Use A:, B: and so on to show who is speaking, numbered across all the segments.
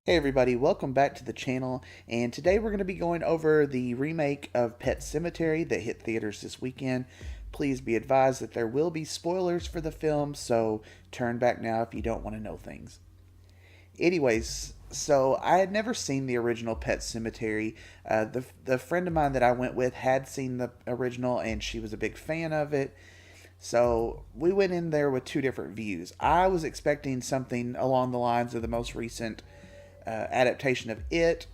A: Hey everybody, welcome back to the channel, and today we're going to be going over the remake of Pet Semetary that hit theaters this weekend. Please be advised that there will be spoilers for the film, so turn back now if you don't want to know things. Anyways, so I had never seen the original Pet Semetary. The friend of mine that I went with had seen the original, and she was a big fan of it. So we went in there with two different views. I was expecting something along the lines of the most recent adaptation of It.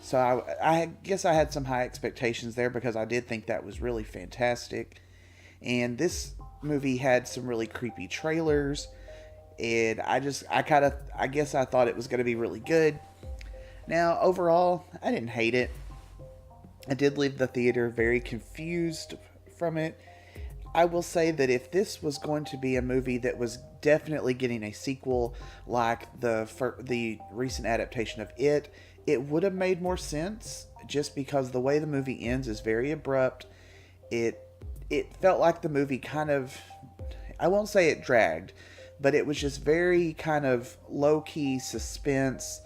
A: So I guess I had some high expectations there because I did think that was really fantastic. And this movie had some really creepy trailers. And I guess I thought it was going to be really good. Now, overall, I didn't hate it. I did leave the theater very confused from it. I will say that if this was going to be a movie that was definitely getting a sequel like the recent adaptation of it would have made more sense just because the way the movie ends is very abrupt. It felt like the movie kind of, I won't say it dragged, but it was just very kind of low-key suspense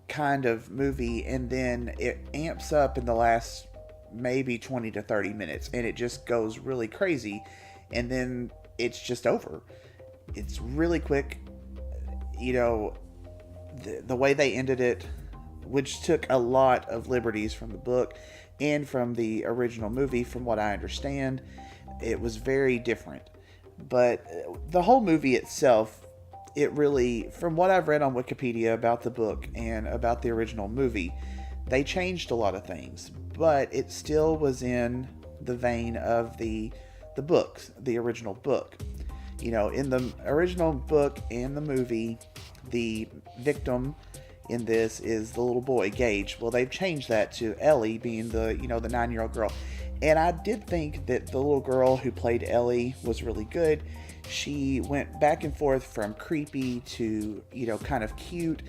A: kind of movie, and then it amps up in the last maybe 20 to 30 minutes and it just goes really crazy, and then it's just over. It's really quick. The way they ended it, which took a lot of liberties from the book and from the original movie, from what I understand, it was very different. But the whole movie itself, it really, from what I've read on Wikipedia about the book and about the original movie, they changed a lot of things, but it still was in the vein of the books, the original book. In the original book and the movie, the victim in this is the little boy, Gage. Well, they've changed that to Ellie being the 9-year-old girl. And I did think that the little girl who played Ellie was really good. She went back and forth from creepy to, kind of cute.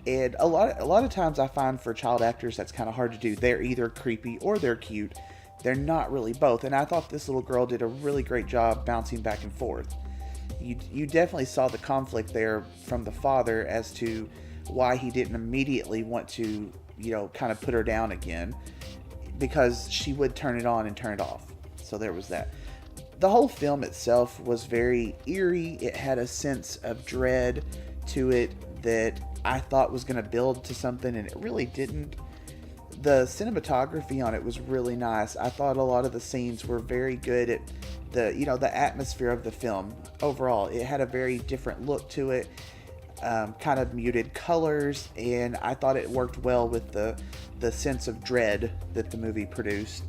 A: And a lot of times I find for child actors that's kind of hard to do. They're either creepy or they're cute. They're not really both. And I thought this little girl did a really great job bouncing back and forth. You definitely saw the conflict there from the father as to why he didn't immediately want to, kind of put her down again, because she would turn it on and turn it off. So there was that. The whole film itself was very eerie. It had a sense of dread to it that I thought was going to build to something, and it really didn't. The cinematography on it was really nice. I thought a lot of the scenes were very good at the atmosphere of the film. Overall, it had a very different look to it, kind of muted colors, and I thought it worked well with the sense of dread that the movie produced.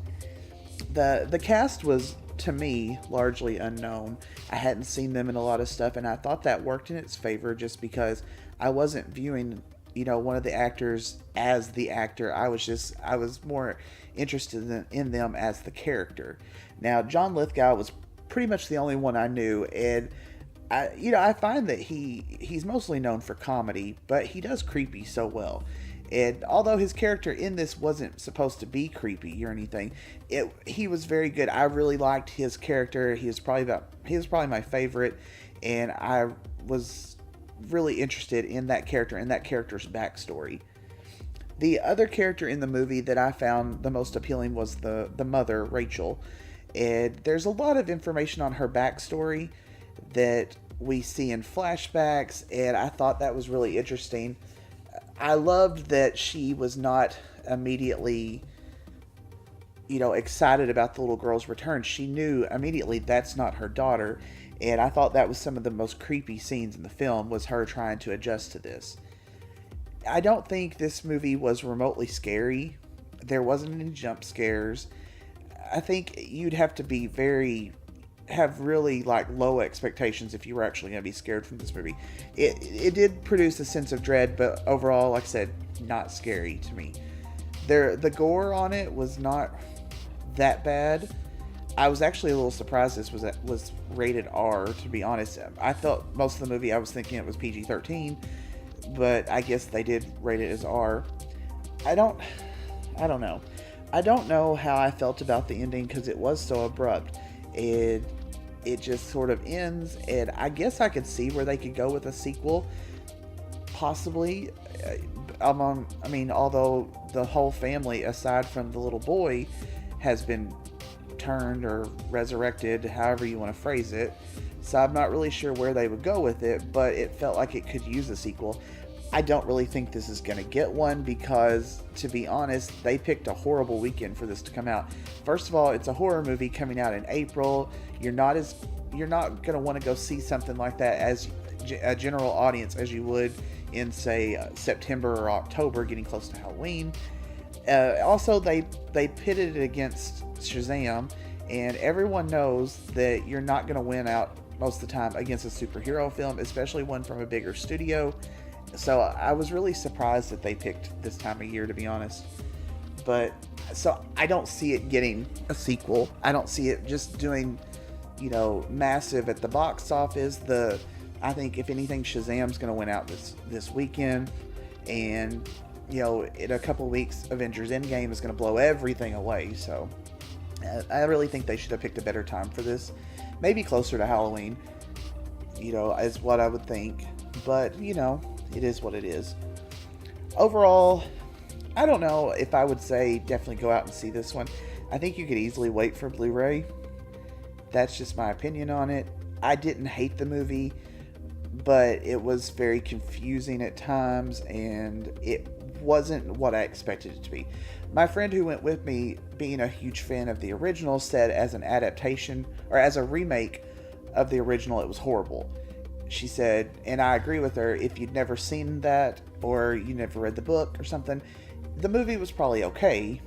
A: The cast was, to me, largely unknown. I hadn't seen them in a lot of stuff, and I thought that worked in its favor just because I wasn't viewing, one of the actors as the actor. I was more interested in them as the character. Now, John Lithgow was pretty much the only one I knew, and I find that he's mostly known for comedy, but he does creepy so well. And although his character in this wasn't supposed to be creepy or anything, he was very good. I really liked his character. He was probably my favorite, and I was really interested in that character and that character's backstory. The other character in the movie that I found the most appealing was the mother, Rachel. And there's a lot of information on her backstory that we see in flashbacks, and I thought that was really interesting. I loved that she was not immediately, excited about the little girl's return. She knew immediately that's not her daughter, and I thought that was some of the most creepy scenes in the film, was her trying to adjust to this. I don't think this movie was remotely scary. There wasn't any jump scares. I think you'd have to be have really low expectations if you were actually going to be scared from this movie. It did produce a sense of dread, but overall, like I said, not scary to me. The gore on it was not that bad. I was actually a little surprised this was rated R, to be honest. I thought most of the movie, I was thinking it was PG-13, but I guess they did rate it as R. I don't know. I don't know how I felt about the ending because it was so abrupt. It just sort of ends, and I guess I could see where they could go with a sequel. possibly. I mean, although the whole family, aside from the little boy, has been turned or resurrected, however you want to phrase it. So I'm not really sure where they would go with it, but it felt like it could use a sequel. I don't really think this is going to get one because, to be honest, they picked a horrible weekend for this to come out. First of all, it's a horror movie coming out in April. You're not going to want to go see something like that as a general audience as you would in, say, September or October, getting close to Halloween. Also, they pitted it against Shazam, and everyone knows that you're not going to win out most of the time against a superhero film, especially one from a bigger studio. So I was really surprised that they picked this time of year, to be honest. But so I don't see it getting a sequel. I don't see it just doing, massive at the box office. I think if anything, Shazam's going to win out this weekend, and in a couple weeks, Avengers Endgame is going to blow everything away. So I really think they should have picked a better time for this, maybe closer to Halloween. Is what I would think. But it is what it is. Overall, I don't know if I would say definitely go out and see this one. I think you could easily wait for Blu-ray. That's just my opinion on it. I didn't hate the movie, but it was very confusing at times, and it wasn't what I expected it to be. My friend who went with me, being a huge fan of the original, said as an adaptation, or as a remake of the original, it was horrible. She said, and I agree with her, if you'd never seen that, or you never read the book or something, the movie was probably okay.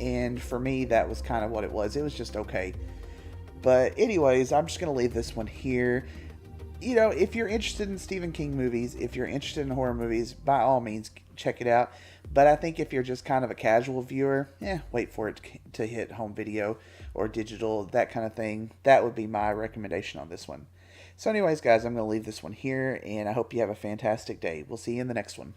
A: And for me, that was kind of what it was. It was just okay. But anyways, I'm just going to leave this one here. If you're interested in Stephen King movies, if you're interested in horror movies, by all means, check it out. But I think if you're just kind of a casual viewer, wait for it to hit home video or digital, that kind of thing. That would be my recommendation on this one. So anyways, guys, I'm going to leave this one here, and I hope you have a fantastic day. We'll see you in the next one.